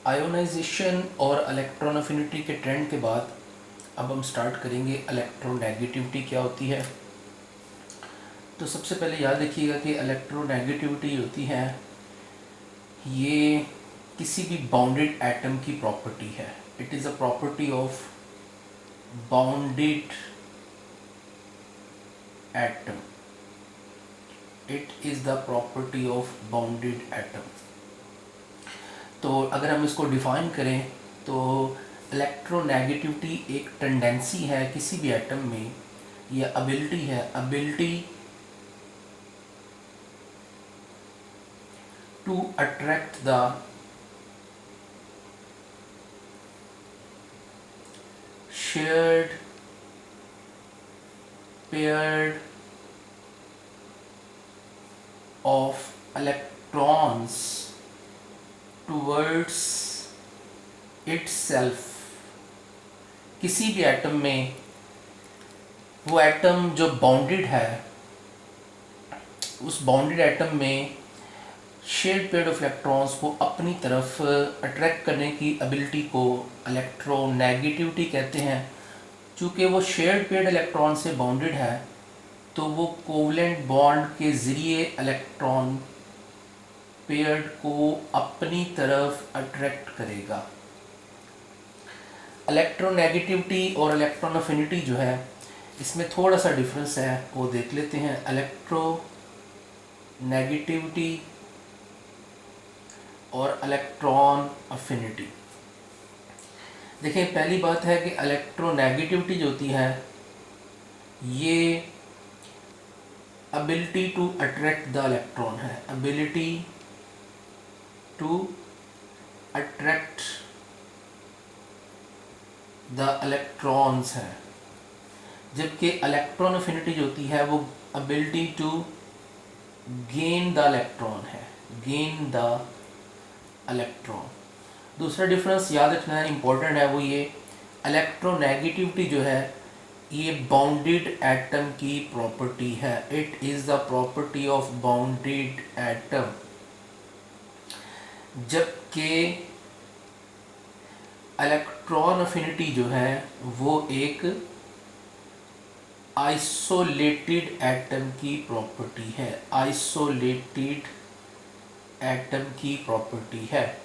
Ionisation और electron affinity के trend के बाद अब हम स्टार्ट करेंगे इलेक्ट्रोनेगेटिविटी क्या होती है। तो सबसे पहले याद रखिएगा कि इलेक्ट्रोनेगेटिविटी होती है, ये किसी भी बाउंडेड एटम की प्रॉपर्टी है। It is a property of bounded atom. It is the property of bounded atom. तो अगर हम इसको डिफाइन करें तो इलेक्ट्रोनेगेटिविटी एक टेंडेंसी है किसी भी एटम में, या एबिलिटी है, ability to attract the shared paired of electrons towards itself। किसी भी एटम में वो एटम जो बाउंडेड है, उस बाउंडेड एटम में शेयर्ड पेयर ऑफ इलेक्ट्रॉन्स को अपनी तरफ अट्रैक्ट करने की एबिलिटी को इलेक्ट्रोनेगेटिविटी कहते हैं। चूँकि वो शेयर्ड पेयर इलेक्ट्रॉन से बाउंडेड है तो वो कोवलेंट बॉन्ड के ज़रिए इलेक्ट्रॉन पेयर को अपनी तरफ अट्रैक्ट करेगा। इलेक्ट्रोनेगेटिविटी और इलेक्ट्रॉन अफिनिटी जो है, इसमें थोड़ा सा डिफरेंस है, वो देख लेते हैं। इलेक्ट्रोनेगेटिविटी और इलेक्ट्रॉन अफिनिटी। देखिए, पहली बात है कि इलेक्ट्रोनेगेटिविटी जो होती है ये ability to attract the electron है, ability to attract the electrons है। जबकि इलेक्ट्रॉन अफिनिटी जो होती है वो ability to gain the electron है, गेन द इलेक्ट्रॉन। दूसरा डिफरेंस याद रखना है, इम्पोर्टेंट है, वो ये इलेक्ट्रोनेगेटिविटी जो है ये बाउंडेड एटम की प्रॉपर्टी है। It is the property of bounded atom. जबकि इलेक्ट्रॉन अफिनिटी जो है वो एक आइसोलेटेड एटम की प्रॉपर्टी है, आइसोलेटेड एटम की प्रॉपर्टी है।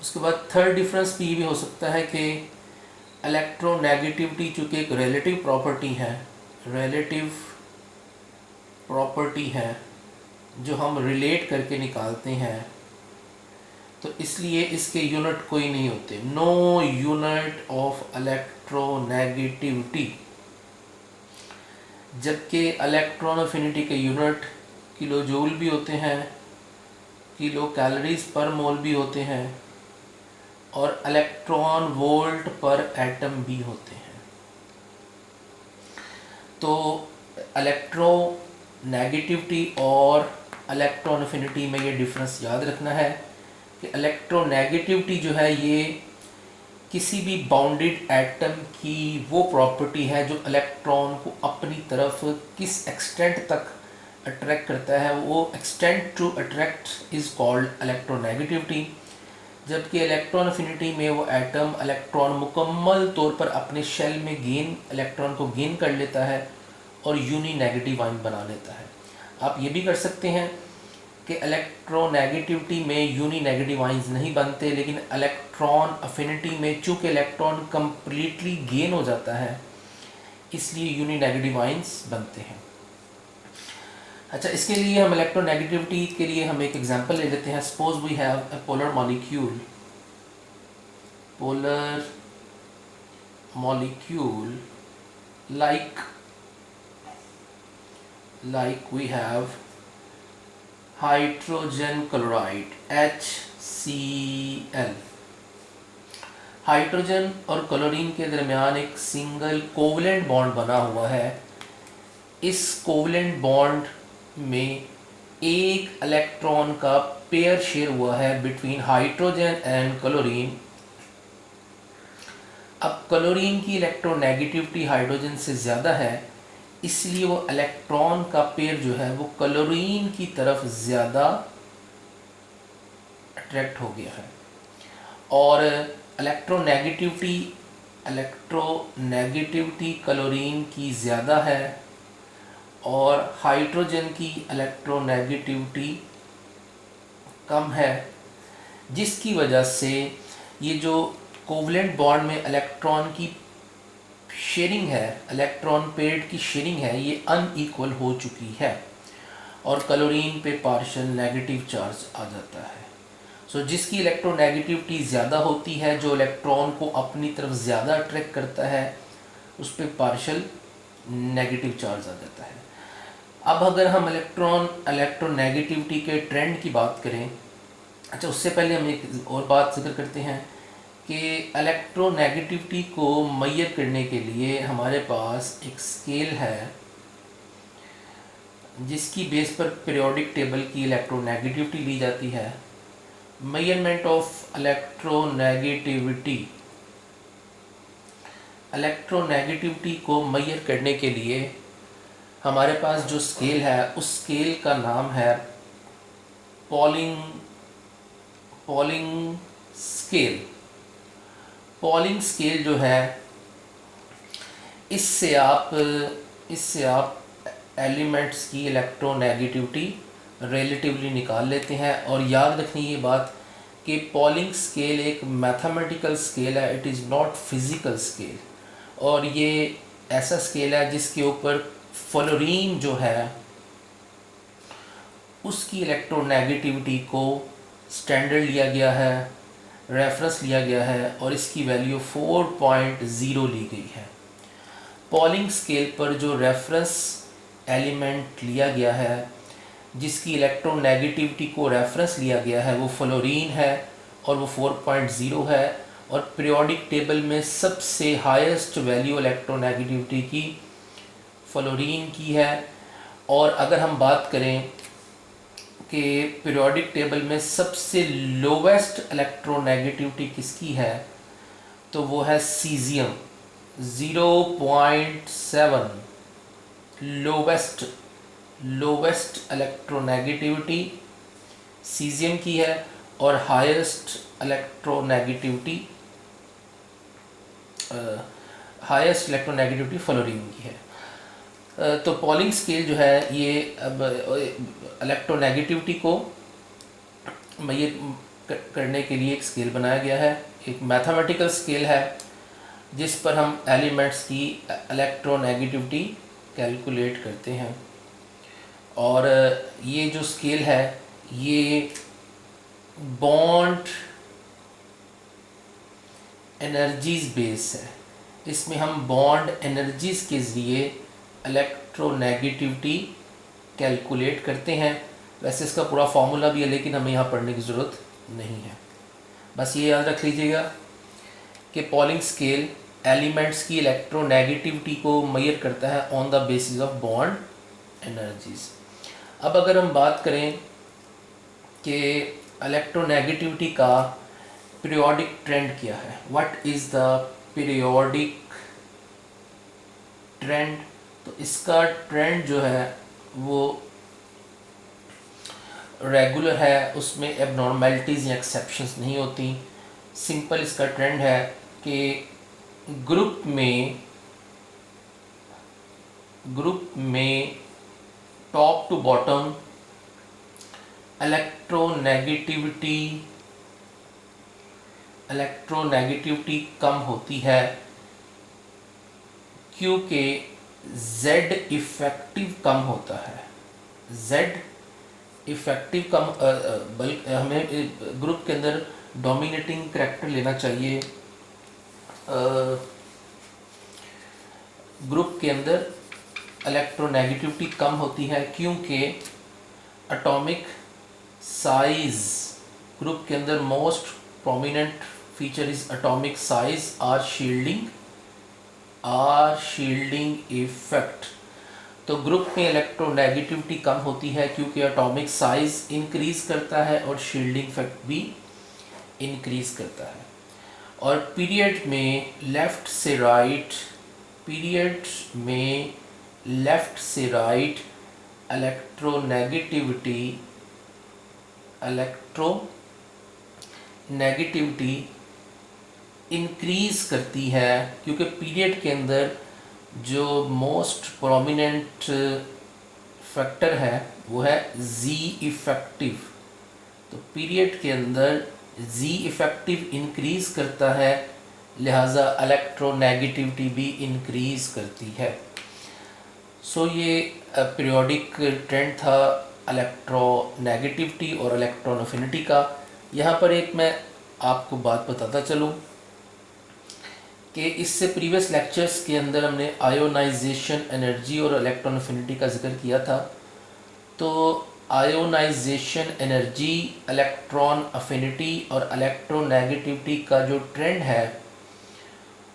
उसके बाद थर्ड डिफरेंस भी ये भी हो सकता है कि इलेक्ट्रोनेगेटिविटी चूँकि एक रिलेटिव प्रॉपर्टी है, रिलेटिव प्रॉपर्टी है जो हम रिलेट करके निकालते हैं, तो इसलिए इसके यूनिट कोई नहीं होते, नो यूनिट ऑफ इलेक्ट्रोनेगेटिविटी। जबकि इलेक्ट्रॉन अफिनिटी के यूनिट किलो जूल भी होते हैं, किलो कैलोरीज पर मोल भी होते हैं, और इलेक्ट्रॉन वोल्ट पर एटम भी होते हैं। तो इलेक्ट्रोनेगेटिविटी और इलेक्ट्रॉन अफिनिटी में ये डिफरेंस याद रखना है कि इलेक्ट्रोनेगेटिविटी जो है ये किसी भी बाउंडेड एटम की वो प्रॉपर्टी है जो इलेक्ट्रॉन को अपनी तरफ किस एक्सटेंट तक अट्रैक्ट करता है, वो extent to attract is called electronegativity. जबकि इलेक्ट्रॉन अफिनिटी में वो एटम इलेक्ट्रॉन मुकम्मल तौर पर अपने शेल में इलेक्ट्रॉन को गेन कर लेता है और यूनी नेगेटिव आयन बना लेता है। आप ये भी कर सकते हैं कि इलेक्ट्रोनेगेटिविटी में यूनी नेगेटिव आयन्स नहीं बनते, लेकिन इलेक्ट्रॉन अफिनिटी में चूँकि इलेक्ट्रॉन कम्प्लीटली गेन हो जाता है इसलिए यूनी नेगेटिव आयन्स बनते हैं। अच्छा, इसके लिए हम इलेक्ट्रोनेगेटिविटी के लिए हम एक एग्जांपल ले लेते हैं। Suppose we have a polar molecule, polar molecule like we have hydrogen chloride HCl। Hydrogen और क्लोरीन के दरमियान एक सिंगल कोवलेंट बॉन्ड बना हुआ है। इस कोवलेंट बॉन्ड में एक इलेक्ट्रॉन का पेयर शेयर हुआ है बिटवीन हाइड्रोजन एंड क्लोरीन। अब क्लोरीन की इलेक्ट्रोनेगेटिविटी हाइड्रोजन से ज़्यादा है, इसलिए वो इलेक्ट्रॉन का पेयर जो है वो क्लोरीन की तरफ ज़्यादा अट्रैक्ट हो गया है। और इलेक्ट्रोनेगेटिविटी क्लोरीन की ज़्यादा है और हाइड्रोजन की इलेक्ट्रोनेगेटिविटी कम है, जिसकी वजह से ये जो कोवलेंट बॉन्ड में इलेक्ट्रॉन की शेयरिंग है, इलेक्ट्रॉन पेयर्ड की शेयरिंग है, ये अनईक्वल हो चुकी है और क्लोरीन पे पार्शियल नेगेटिव चार्ज आ जाता है। सो जिसकी इलेक्ट्रोनेगेटिविटी ज़्यादा होती है, जो इलेक्ट्रॉन को अपनी तरफ ज़्यादा अट्रैक्ट करता है, उस पर पार्शियल नेगेटिव चार्ज आ जाता है। अब अगर हम इलेक्ट्रोनेगेटिविटी के ट्रेंड की बात करें, अच्छा उससे पहले हम एक और बात जिक्र करते हैं कि इलेक्ट्रोनेगेटिविटी को मेजर करने के लिए हमारे पास एक स्केल है जिसकी बेस पर पीरियोडिक टेबल की इलेक्ट्रोनेगेटिविटी ली जाती है। मेजरमेंट ऑफ इलेक्ट्रोनेगेटिविटी को मेजर करने के लिए हमारे पास जो स्केल है, उस स्केल का नाम है पॉलिंग स्केल। पॉलिंग स्केल जो है, इससे आप एलिमेंट्स की इलेक्ट्रोनेगेटिविटी रिलेटिवली निकाल लेते हैं। और याद रखनी ये बात कि पॉलिंग स्केल एक मैथमेटिकल स्केल है, it is not physical scale. और ये ऐसा स्केल है जिसके ऊपर फ्लोरीन जो है उसकी इलेक्ट्रोनेगेटिविटी को स्टैंडर्ड लिया गया है, रेफरेंस लिया गया है और इसकी वैल्यू 4.0 ली गई है। पॉलिंग स्केल पर जो रेफरेंस एलिमेंट लिया गया है, जिसकी इलेक्ट्रोनेगेटिविटी को रेफरेंस लिया गया है, वो फ्लोरीन है और वो 4.0 है। और पीरियोडिक टेबल में सबसे हाईएस्ट वैल्यू इलेक्ट्रोनेगेटिविटी की फ्लोरीन की है। और अगर हम बात करें कि पीरियोडिक टेबल में सबसे लोवेस्ट इलेक्ट्रोनेगेटिविटी किसकी है, तो वो है सीजियम, 0.7 लोवेस्ट इलेक्ट्रोनेगेटिविटी सीजियम की है और हाईएस्ट इलेक्ट्रोनेगेटिविटी फ्लोरीन की है। तो पॉलिंग स्केल जो है ये अब इलेक्ट्रोनेगेटिविटी को मेजर करने के लिए एक स्केल बनाया गया है, एक मैथमेटिकल स्केल है जिस पर हम एलिमेंट्स की इलेक्ट्रोनेगेटिविटी कैलकुलेट करते हैं। और ये जो स्केल है ये बॉन्ड एनर्जीज बेस है। इसमें हम बॉन्ड एनर्जीज के ज़रिए इलेक्ट्रोनेगेटिविटी कैलकुलेट करते हैं। वैसे इसका पूरा फार्मूला भी है, लेकिन हमें यहाँ पढ़ने की ज़रूरत नहीं है। बस ये याद रख लीजिएगा कि पॉलिंग स्केल एलिमेंट्स की इलेक्ट्रोनेगेटिविटी को मेजर करता है on the basis of bond energies. अब अगर हम बात करें कि इलेक्ट्रोनेगेटिविटी का पीरियोडिक ट्रेंड क्या है, what is the periodic trend, तो इसका ट्रेंड जो है वो रेगुलर है, उसमें एबनॉर्मेलिटीज़ या एक्सेप्शंस नहीं होती। सिंपल इसका ट्रेंड है कि ग्रुप में टॉप टू बॉटम इलेक्ट्रोनेगेटिविटी कम होती है, क्योंकि Z इफ़ेक्टिव कम होता है। Z इफ़ेक्टिव कम बल्कि हमें ग्रुप के अंदर डोमिनेटिंग करैक्टर लेना चाहिए। ग्रुप के अंदर इलेक्ट्रोनेगेटिविटी कम होती है क्योंकि एटॉमिक साइज, ग्रुप के अंदर most prominent feature is atomic size or shielding effect. तो ग्रुप में इलेक्ट्रोनेगेटिविटी कम होती है क्योंकि एटॉमिक साइज इंक्रीज करता है और शील्डिंग इफेक्ट भी इंक्रीज करता है। और पीरियड में लेफ़्ट से राइट इलेक्ट्रोनेगेटिविटी इंक्रीज़ करती है, क्योंकि पीरियड के अंदर जो मोस्ट प्रोमिनेंट फैक्टर है वो है जी इफ़ेक्टिव। तो पीरियड के अंदर जी इफ़ेक्टिव इंक्रीज़ करता है, लिहाजा इलेक्ट्रोनेगेटिविटी भी इंक्रीज़ करती है। सो ये पीरियोडिक ट्रेंड था इलेक्ट्रोनेगेटिविटी और इलेक्ट्रॉन अफिनिटी का। यहाँ पर एक मैं आपको बात बताता चलूँ कि इससे प्रीवियस लेक्चर्स के अंदर हमने आयोनाइजेशन एनर्जी और इलेक्ट्रॉन अफिनिटी का जिक्र किया था। तो आयोनाइजेशन एनर्जी, इलेक्ट्रॉन अफिनिटी और इलेक्ट्रोनेगेटिविटी का जो ट्रेंड है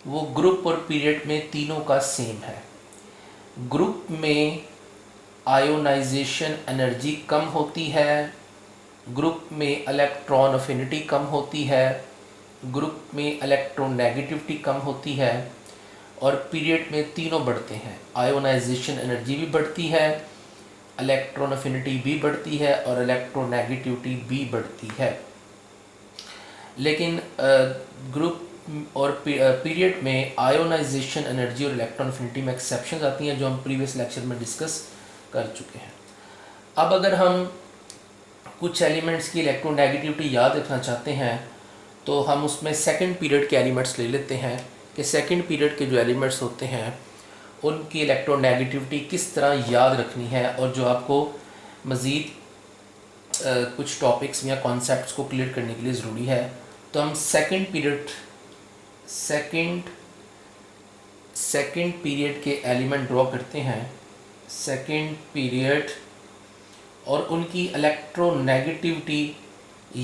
वो ग्रुप और पीरियड में तीनों का सेम है। ग्रुप में आयोनाइजेशन एनर्जी कम होती है, ग्रुप में इलेक्ट्रॉन अफिनिटी कम होती है, ग्रुप में इलेक्ट्रोनेगेटिविटी कम होती है, और पीरियड में तीनों बढ़ते हैं। आयोनाइजेशन एनर्जी भी बढ़ती है, इलेक्ट्रॉन अफिनिटी भी बढ़ती है और इलेक्ट्रोनेगेटिविटी भी बढ़ती है। लेकिन ग्रुप और पीरियड में आयोनाइजेशन एनर्जी और इलेक्ट्रॉन अफिनिटी में एक्सेप्शंस आती हैं, जो हम प्रीवियस लेक्चर में डिस्कस कर चुके हैं। अब अगर हम कुछ एलिमेंट्स की इलेक्ट्रोनेगेटिविटी याद रखना चाहते हैं तो हम उसमें सेकंड पीरियड के एलिमेंट्स ले लेते हैं कि सेकंड पीरियड के जो एलिमेंट्स होते हैं उनकी इलेक्ट्रोनेगेटिविटी किस तरह याद रखनी है, और जो आपको मज़ीद कुछ टॉपिक्स या कॉन्सेप्ट्स को क्लियर करने के लिए ज़रूरी है। तो हम सेकंड पीरियड के एलिमेंट ड्रॉ करते हैं। सेकंड पीरियड और उनकी इलेक्ट्रोनेगेटिविटी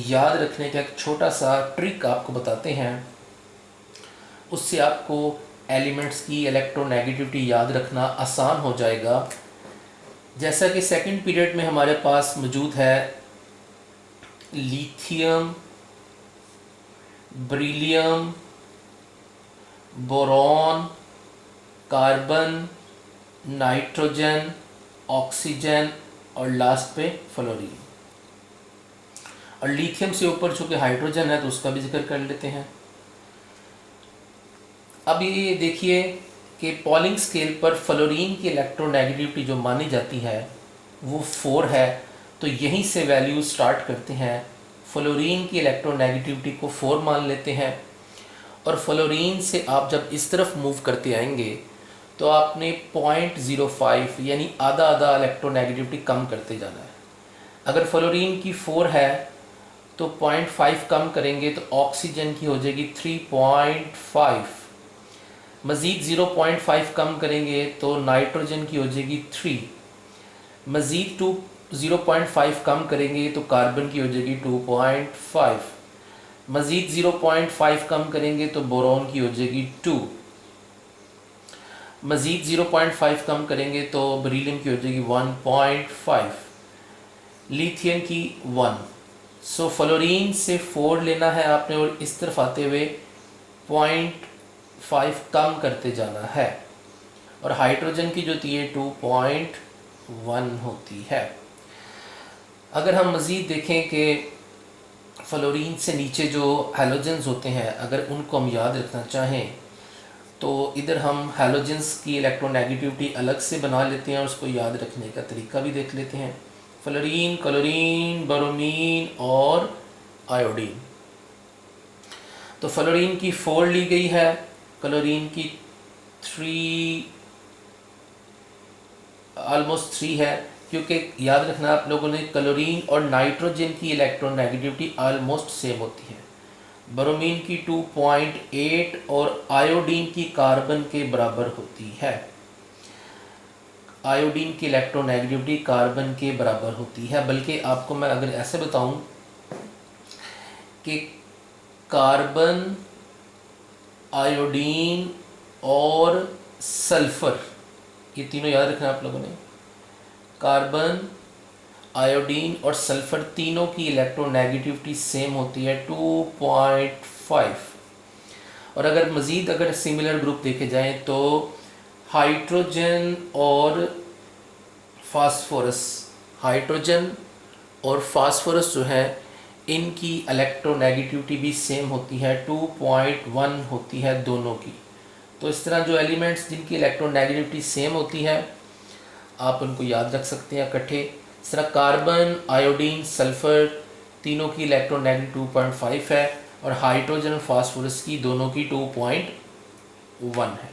याद रखने का एक छोटा सा ट्रिक आपको बताते हैं, उससे आपको एलिमेंट्स की इलेक्ट्रोनेगेटिविटी याद रखना आसान हो जाएगा। जैसा कि सेकंड पीरियड में हमारे पास मौजूद है lithium, beryllium, boron, carbon, nitrogen, oxygen और लास्ट पे फ्लोरीन। और लिथियम से ऊपर चूँकि हाइड्रोजन है तो उसका भी जिक्र कर लेते हैं। अब ये देखिए कि पॉलिंग स्केल पर फ्लोरीन की इलेक्ट्रोनेगेटिविटी जो मानी जाती है वो 4 है। तो यहीं से वैल्यू स्टार्ट करते हैं। फ्लोरीन की इलेक्ट्रोनेगेटिविटी को 4 मान लेते हैं, और फ्लोरीन से आप जब इस तरफ मूव करते आएंगे तो आपने 0.05 यानी आधा आधा इलेक्ट्रोनेगेटिविटी कम करते जाना है। अगर फ्लोरीन की 4 है तो 0.5 कम करेंगे तो ऑक्सीजन की हो जाएगी 3.5, मज़ीद 0.5 कम करेंगे तो नाइट्रोजन की हो जाएगी 3, मज़ीद 0.5 कम करेंगे तो कार्बन की हो जाएगी 2.5, मज़ीद 0.5 कम करेंगे तो बोरॉन की हो जाएगी 2, मज़ीद 0.5 कम करेंगे तो बेरिलियम की हो जाएगी 1.5, लिथियम की 1। सो फ्लोरीन से 4 लेना है आपने और इस तरफ आते हुए 0.5 कम करते जाना है, और हाइड्रोजन की जो होती है 2.1 होती है। अगर हम मज़ीद देखें कि फ्लोरीन से नीचे जो हैलोजेंस होते हैं अगर उनको हम याद रखना चाहें तो इधर हम हैलोजेंस की इलेक्ट्रोनेगेटिविटी अलग से बना लेते हैं और उसको याद रखने का तरीका भी देख लेते हैं। फ्लोरीन, क्लोरीन, ब्रोमीन और आयोडीन। तो फ्लोरीन की 4 ली गई है, क्लोरीन की 3 ऑलमोस्ट 3 है, क्योंकि याद रखना आप लोगों ने क्लोरीन और नाइट्रोजन की इलेक्ट्रोनेगेटिविटी ऑलमोस्ट सेम होती है। ब्रोमीन की 2.8 और आयोडीन की कार्बन के बराबर होती है। आयोडीन की इलेक्ट्रोनेगेटिविटी कार्बन के बराबर होती है, बल्कि आपको मैं अगर ऐसे बताऊं कि कार्बन, आयोडीन और सल्फ़र, ये तीनों याद रखना आप लोगों ने। कार्बन, आयोडीन और सल्फ़र तीनों की इलेक्ट्रोनेगेटिविटी सेम होती है 2.5। और अगर मज़ीद अगर सिमिलर ग्रुप देखे जाएं तो हाइड्रोजन और फास्फोरस, हाइड्रोजन और फास्फोरस जो है इनकी इलेक्ट्रोनेगेटिविटी भी सेम होती है, 2.1 होती है दोनों की। तो इस तरह जो एलिमेंट्स जिनकी इलेक्ट्रोनेगेटिविटी सेम होती है आप उनको याद रख सकते हैं इकट्ठे। इस तरह कार्बन, आयोडीन, सल्फ़र तीनों की इलेक्ट्रोनेगेटिव 2.5 है और हाइड्रोजन और फास्फोरस की दोनों की 2.1 है।